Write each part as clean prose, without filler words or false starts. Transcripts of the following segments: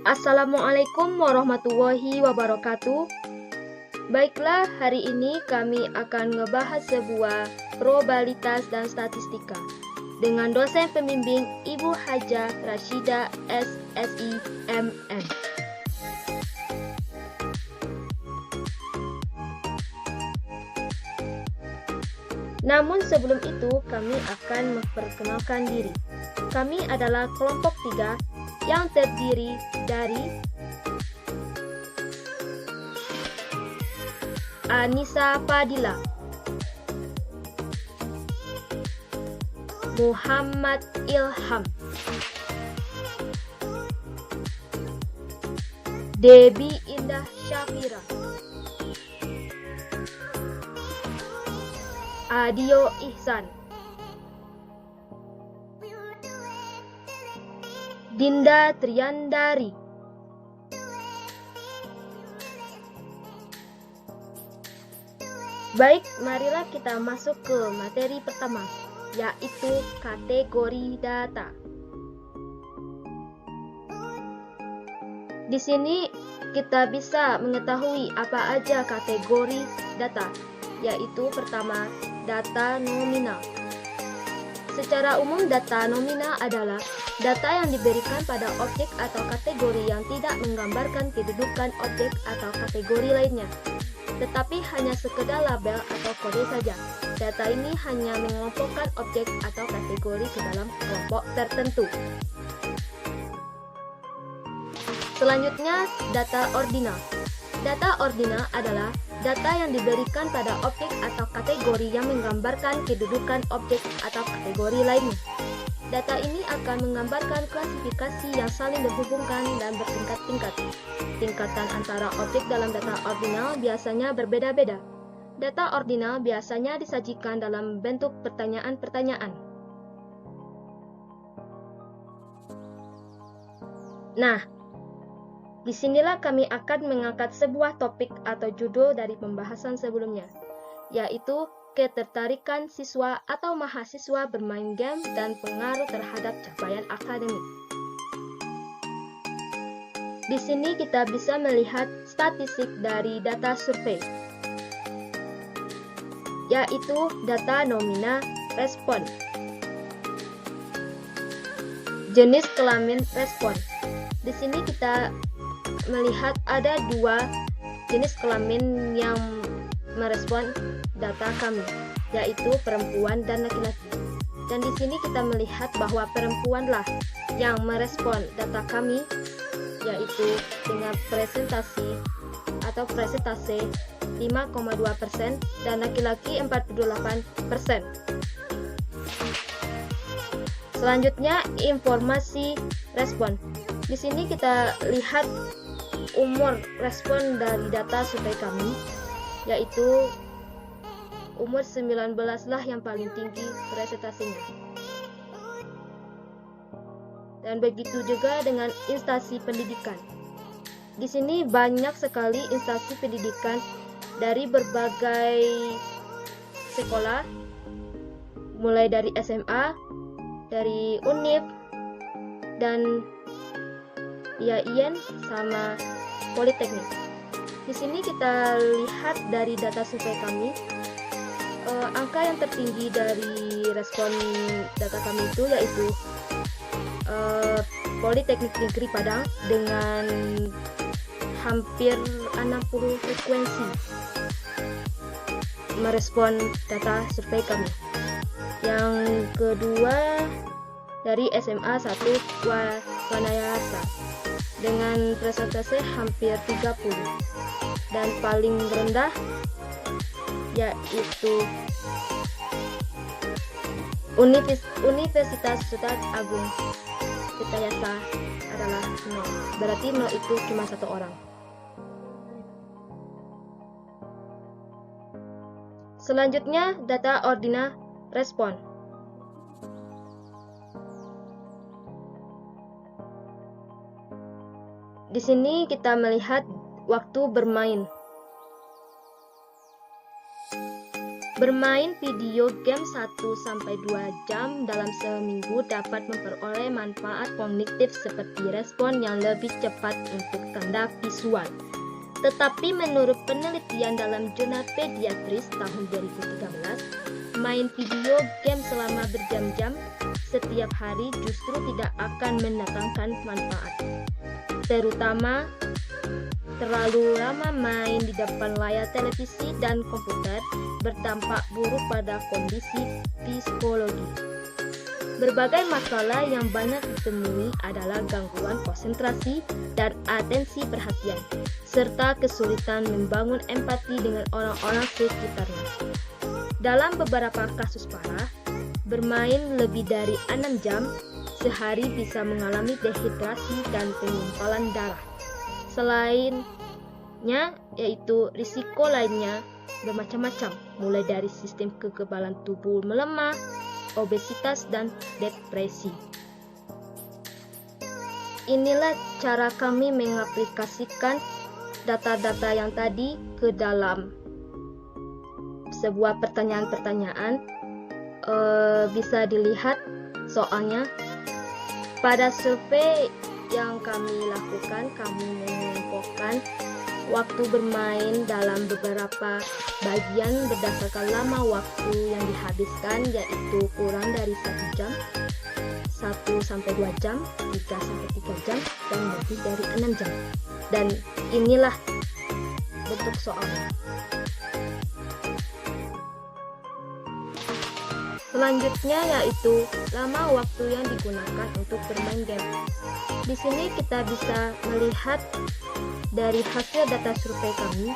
Assalamualaikum warahmatullahi wabarakatuh. Baiklah, hari ini kami akan ngebahas sebuah probabilitas dan statistika dengan dosen pembimbing Ibu Hajah Rashidah SSI MM. Namun sebelum itu kami akan memperkenalkan diri. Kami adalah kelompok 3 yang terdiri dari Anissa Fadila, Muhammad Ilham, Debbie Indah Syafira, Adio Ihsan, Dinda Triandari, Baik, marilah kita masuk ke materi pertama, yaitu kategori data. Di sini kita bisa mengetahui apa aja kategori data, yaitu pertama, data nominal. Secara umum, data nominal adalah data yang diberikan pada objek atau kategori yang tidak menggambarkan kedudukan objek atau kategori lainnya, tetapi hanya sekedar label atau kode saja. Data ini hanya mengelompokkan objek atau kategori ke dalam kelompok tertentu. Selanjutnya, data ordinal. Data ordinal adalah data yang diberikan pada objek atau kategori yang menggambarkan kedudukan objek atau kategori lainnya. Data ini akan menggambarkan klasifikasi yang saling berhubungkan dan bertingkat-tingkat. Tingkatan antara objek dalam data ordinal biasanya berbeda-beda. Data ordinal biasanya disajikan dalam bentuk pertanyaan-pertanyaan. Nah, disinilah kami akan mengangkat sebuah topik atau judul dari pembahasan sebelumnya, yaitu ketertarikan siswa atau mahasiswa bermain game dan pengaruh terhadap capaian akademik. Di sini kita bisa melihat statistik dari data survei, yaitu data nominal respon. Jenis kelamin respon. Di sini kita melihat ada dua jenis kelamin yang merespon data kami, yaitu perempuan dan laki-laki. Dan di sini kita melihat bahwa perempuanlah yang merespon data kami, yaitu dengan presentasi 5,2% dan laki-laki 48%. Selanjutnya, informasi respon. Di sini kita lihat umur respon dari data survei kami, yaitu umur 19 lah yang paling tinggi presentasinya. Dan begitu juga dengan instansi pendidikan. Di sini banyak sekali instansi pendidikan dari berbagai sekolah, mulai dari SMA, dari UNIF, dan IAIN sama Politeknik. Di sini kita lihat dari data survei kami, angka yang tertinggi dari respon data kami itu yaitu Politeknik Negeri Padang dengan hampir 60 frekuensi merespon data survei kami. Yang kedua dari SMA 1 Wanayasa dengan presentase hampir 30, dan paling rendah yaitu Universitas Sultan Agung Tirtayasa adalah 0. Berarti 0 itu cuma 1 orang. Selanjutnya, data ordinal respon. Di sini kita melihat waktu bermain. Bermain video game 1-2 jam dalam seminggu dapat memperoleh manfaat kognitif seperti respon yang lebih cepat untuk tanda visual. Tetapi menurut penelitian dalam jurnal Pediatris tahun 2013, main video game selama berjam-jam setiap hari justru tidak akan mendatangkan manfaat. Terutama terlalu lama main di depan layar televisi dan komputer berdampak buruk pada kondisi psikologi. Berbagai masalah yang banyak ditemui adalah gangguan konsentrasi dan atensi perhatian, serta kesulitan membangun empati dengan orang-orang sekitarnya. Dalam beberapa kasus parah, bermain lebih dari 6 jam sehari bisa mengalami dehidrasi dan pengumpalan darah. Selainnya, yaitu risiko lainnya bermacam-macam, mulai dari sistem kekebalan tubuh melemah, obesitas, dan depresi. Inilah cara kami mengaplikasikan data-data yang tadi ke dalam sebuah pertanyaan-pertanyaan. Bisa dilihat soalnya pada survei yang kami lakukan, kami mengelompokkan waktu bermain dalam beberapa bagian berdasarkan lama waktu yang dihabiskan, yaitu kurang dari 1 jam, 1-2 jam, 3-3 jam, dan lebih dari 6 jam. Dan inilah bentuk soalnya. Selanjutnya yaitu lama waktu yang digunakan untuk bermain game. Di sini kita bisa melihat dari hasil data survei kami,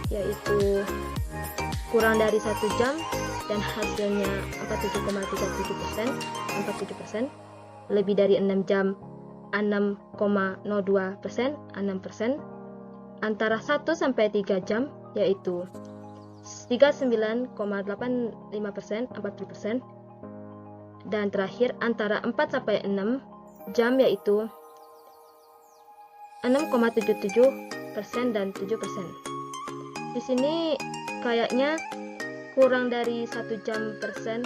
yaitu kurang dari 1 jam dan hasilnya 47,37%, lebih dari 6 jam 6,02%, 6%, antara 1-3 jam yaitu 39,85%, 40%, dan terakhir antara 4-6 jam yaitu 6,77% dan 7%. Di sini kayaknya kurang dari 1 jam persen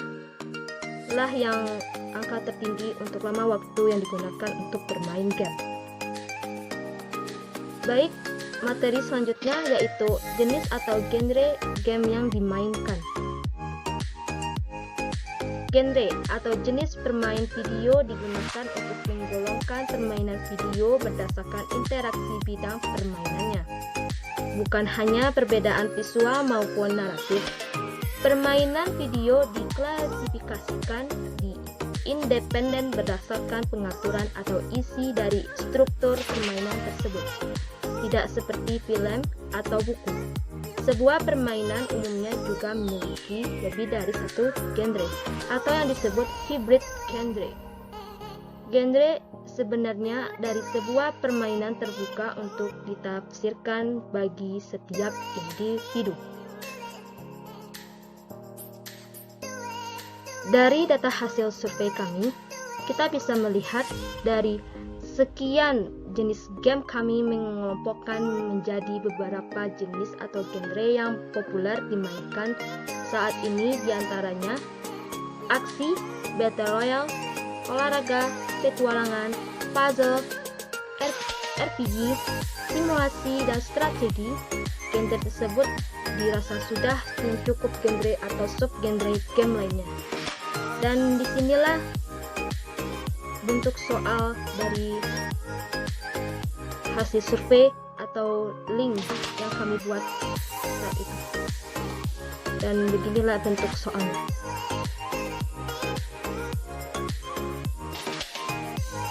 lah yang angka tertinggi untuk lama waktu yang digunakan untuk bermain game. Baik, materi selanjutnya yaitu jenis atau genre game yang dimainkan. Genre atau jenis permain video digunakan untuk menggolongkan permainan video berdasarkan interaksi bidang permainannya, bukan hanya perbedaan visual maupun naratif. Permainan video diklasifikasikan di independen berdasarkan pengaturan atau isi dari struktur permainan tersebut, tidak seperti film atau buku. Sebuah permainan umumnya juga memiliki lebih dari satu genre, atau yang disebut hybrid genre. Genre sebenarnya dari sebuah permainan terbuka untuk ditafsirkan bagi setiap individu. Dari data hasil survei kami, kita bisa melihat dari sekian jenis game kami mengelompokkan menjadi beberapa jenis atau genre yang populer dimainkan saat ini, diantaranya aksi, battle royale, olahraga, petualangan, puzzle, RPG, simulasi, dan strategi. Genre tersebut dirasa sudah mencukup genre atau sub-genre game lainnya. Dan disinilah bentuk soal dari hasil survei atau link yang kami buat saat itu. Dan beginilah bentuk soalnya.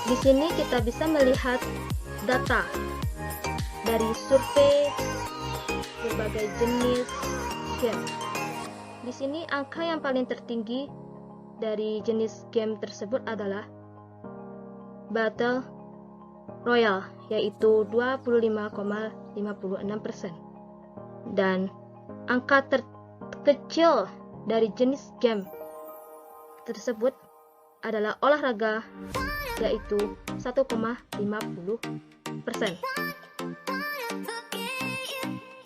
Di sini kita bisa melihat data dari survei berbagai jenis game. Di sini angka yang paling tertinggi dari jenis game tersebut adalah Battle Royale, yaitu 25,56%. Dan angka terkecil dari jenis game tersebut adalah olahraga, yaitu 1,50%.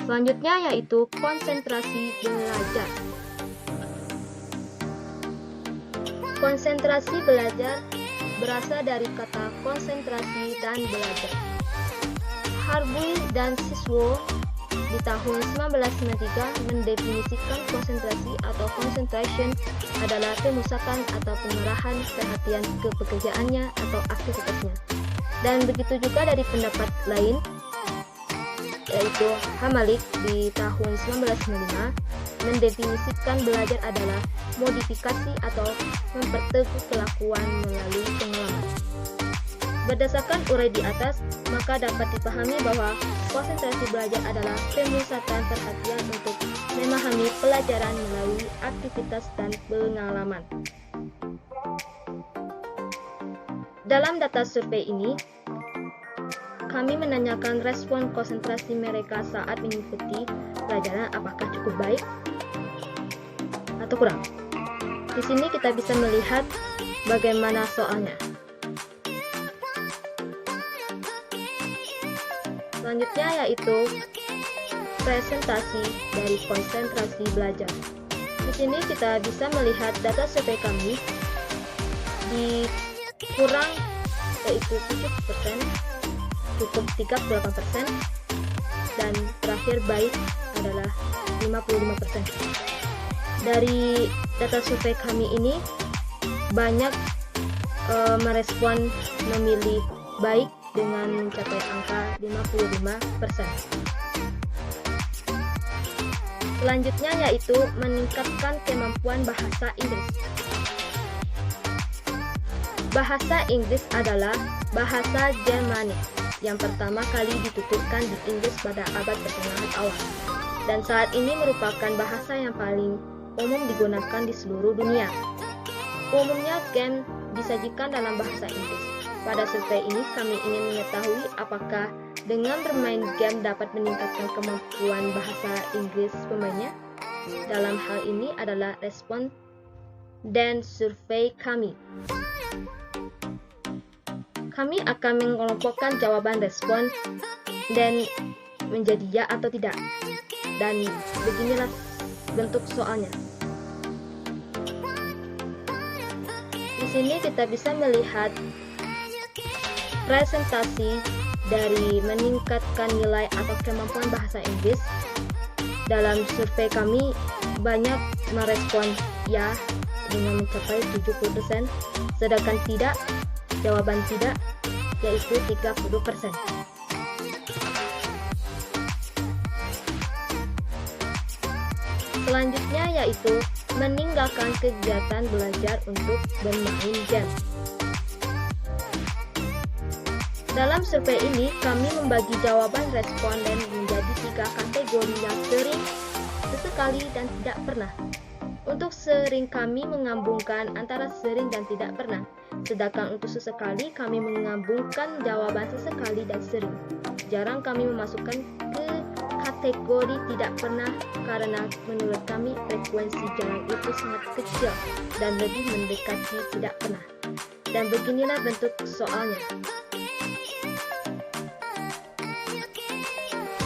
Selanjutnya yaitu konsentrasi belajar. Konsentrasi belajar berasal dari kata konsentrasi dan belajar. Harbuy dan Siswo di tahun 1993 mendefinisikan konsentrasi atau concentration adalah pemusatan atau pengarahan perhatian ke pekerjaannya atau aktivitasnya. Dan begitu juga dari pendapat lain, yaitu Hamalik di tahun 1995 mendefinisikan belajar adalah modifikasi atau memperteguh kelakuan melalui pengalaman. Berdasarkan uraian di atas, maka dapat dipahami bahwa konsentrasi belajar adalah pemusatan perhatian untuk memahami pelajaran melalui aktivitas dan pengalaman. Dalam data survei ini, kami menanyakan respon konsentrasi mereka saat mengikuti pelajaran apakah cukup baik atau kurang. Di sini kita bisa melihat bagaimana soalnya. Selanjutnya yaitu presentasi dari konsentrasi belajar. Di sini kita bisa melihat data survei kami di kurang yaitu 7%, cukup 38%, dan terakhir baik adalah 55%. Dari data survei kami ini banyak merespon memilih baik dengan mencapai angka 55%. Selanjutnya yaitu meningkatkan kemampuan bahasa Inggris. Bahasa Inggris adalah bahasa Jermanik yang pertama kali dituturkan di Inggris pada abad pertengahan awal, dan saat ini merupakan bahasa yang paling umum digunakan di seluruh dunia. Umumnya game disajikan dalam bahasa Inggris. Pada survei ini kami ingin mengetahui apakah dengan bermain game dapat meningkatkan kemampuan bahasa Inggris pemainnya. Dalam hal ini adalah respon dan survei kami. Kami akan mengelompokkan jawaban respon dan menjadi ya atau tidak. Dan beginilah bentuk soalnya. Di sini kita bisa melihat presentasi dari meningkatkan nilai atau kemampuan bahasa Inggris. Dalam survei kami banyak merespon ya dengan mencapai 70%, sedangkan tidak, jawaban tidak, yaitu 30%. Selanjutnya yaitu meninggalkan kegiatan belajar untuk bermain game. Dalam survei ini, kami membagi jawaban responden menjadi 3 kategori yang sering, sesekali, dan tidak pernah. Untuk sering kami menggabungkan antara sering dan tidak pernah, sedangkan untuk sesekali kami menggabungkan jawaban sesekali dan sering. Jarang kami memasukkan ke kategori tidak pernah karena menurut kami frekuensi jarang itu sangat kecil dan lebih mendekati tidak pernah. Dan beginilah bentuk soalnya.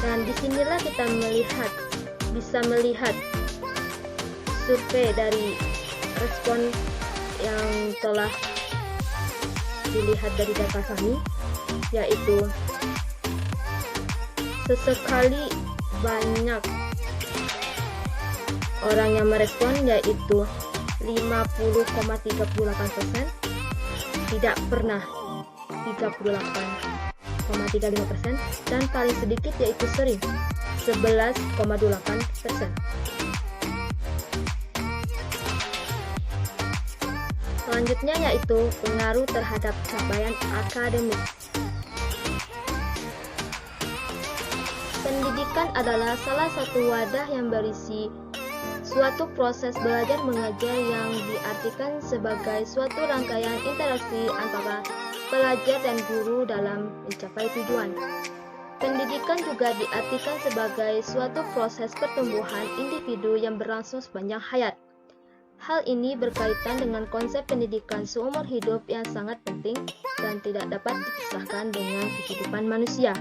Dan disinilah kita bisa melihat survei dari respon yang telah dilihat dari data kami, yaitu sesekali banyak orang yang merespon, yaitu 50,38%, tidak pernah 38,35%, dan paling sedikit yaitu sering 11,28%. Selanjutnya yaitu pengaruh terhadap capaian akademik. Pendidikan adalah salah satu wadah yang berisi suatu proses belajar mengajar yang diartikan sebagai suatu rangkaian interaksi antara pelajar dan guru dalam mencapai tujuan. Pendidikan juga diartikan sebagai suatu proses pertumbuhan individu yang berlangsung sepanjang hayat. Hal ini berkaitan dengan konsep pendidikan seumur hidup yang sangat penting dan tidak dapat dipisahkan dengan kehidupan manusia,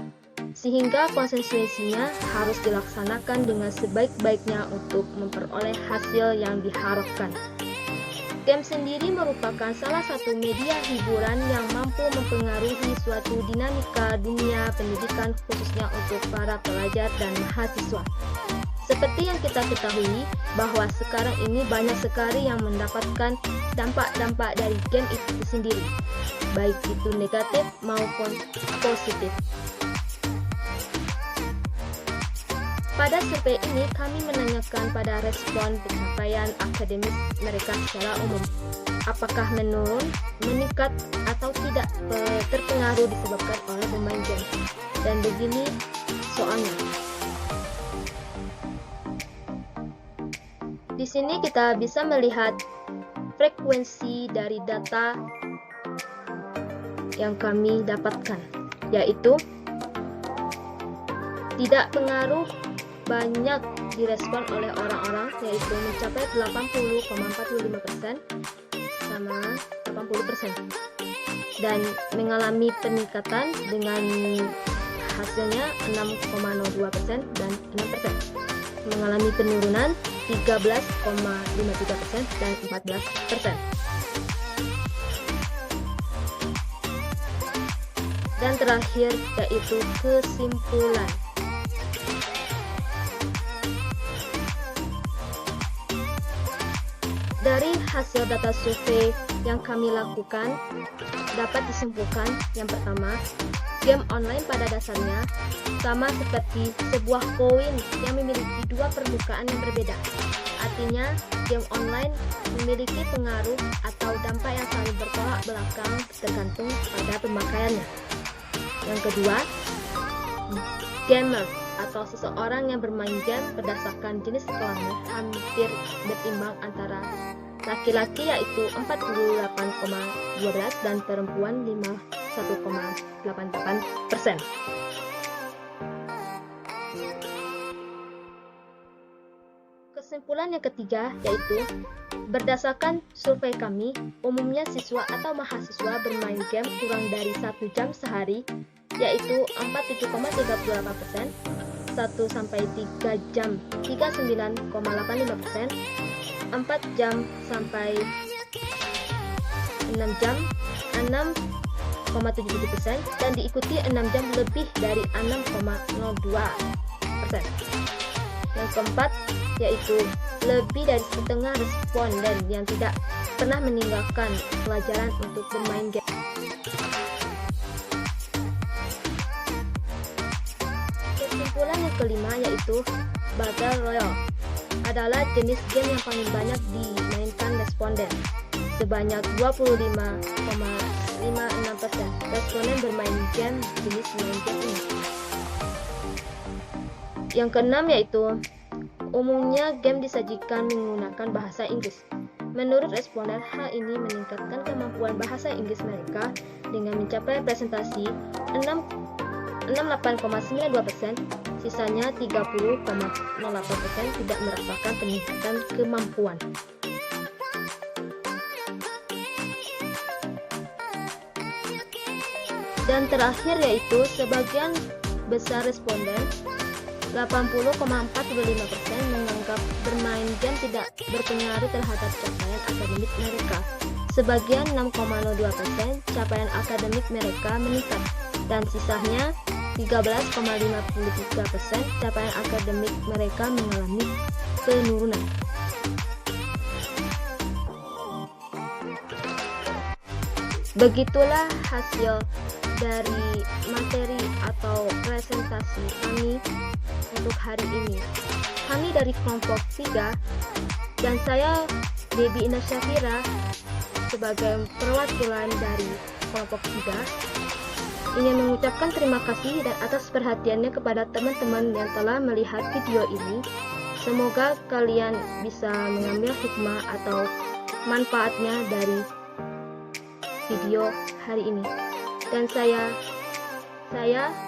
sehingga konsekuensinya harus dilaksanakan dengan sebaik-baiknya untuk memperoleh hasil yang diharapkan. Game sendiri merupakan salah satu media hiburan yang mampu mempengaruhi suatu dinamika dunia pendidikan khususnya untuk para pelajar dan mahasiswa. Seperti yang kita ketahui bahwa sekarang ini banyak sekali yang mendapatkan dampak-dampak dari game itu sendiri, baik itu negatif maupun positif. Pada survei ini kami menanyakan pada respon pencapaian akademis mereka secara umum. Apakah menurun, meningkat, atau tidak terpengaruh disebabkan oleh bermain game. Dan begini soalnya. Di sini kita bisa melihat frekuensi dari data yang kami dapatkan, yaitu tidak pengaruh banyak direspon oleh orang-orang, yaitu mencapai 80,45% sama 80%, dan mengalami peningkatan dengan hasilnya 6,02% dan 6%, mengalami penurunan 13,53% dan 14%. Dan terakhir yaitu kesimpulan. Dari hasil data survei yang kami lakukan, dapat disimpulkan yang pertama, game online pada dasarnya sama seperti sebuah koin yang memiliki dua permukaan yang berbeda. Artinya, game online memiliki pengaruh atau dampak yang saling bertolak belakang tergantung pada pemakaiannya. Yang kedua, gamer atau seseorang yang bermain game berdasarkan jenis kelamin hampir berimbang antara laki-laki yaitu 48,12 dan perempuan 51,88%. Kesimpulan yang ketiga yaitu berdasarkan survei kami, umumnya siswa atau mahasiswa bermain game kurang dari 1 jam sehari, yaitu 47,38%, 1-3 jam 39,85%, 4 jam sampai 6 jam 6,77%, dan diikuti 6 jam lebih dari 6,02%. Yang keempat yaitu lebih dari setengah responden yang tidak pernah meninggalkan pelajaran untuk bermain game. Kesimpulan yang kelima yaitu Battle Royale adalah jenis game yang paling banyak dimainkan responden. Sebanyak 25,56% responden bermain game jenis main game ini. Yang keenam yaitu umumnya game disajikan menggunakan bahasa Inggris. Menurut responden, hal ini meningkatkan kemampuan bahasa Inggris mereka dengan mencapai presentasi 68,92%, sisanya 30,08% tidak merasakan peningkatan kemampuan. Dan terakhir yaitu sebagian besar responden 80,45% menganggap bermain game tidak berpengaruh terhadap capaian akademik mereka. Sebagian 6,02% capaian akademik mereka meningkat, dan sisanya 13,53% capaian akademik mereka mengalami penurunan. Begitulah hasil dari materi atau presentasi kami untuk hari ini. Kami dari kelompok 3 dan saya Baby Ina Syafira sebagai perwakilan dari kelompok 3 ingin mengucapkan terima kasih dan atas perhatiannya kepada teman-teman yang telah melihat video ini. Semoga kalian bisa mengambil hikmah atau manfaatnya dari video hari ini. Dan saya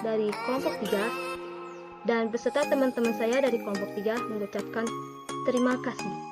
dari kelompok 3 dan beserta teman-teman saya dari kelompok 3 mengucapkan terima kasih.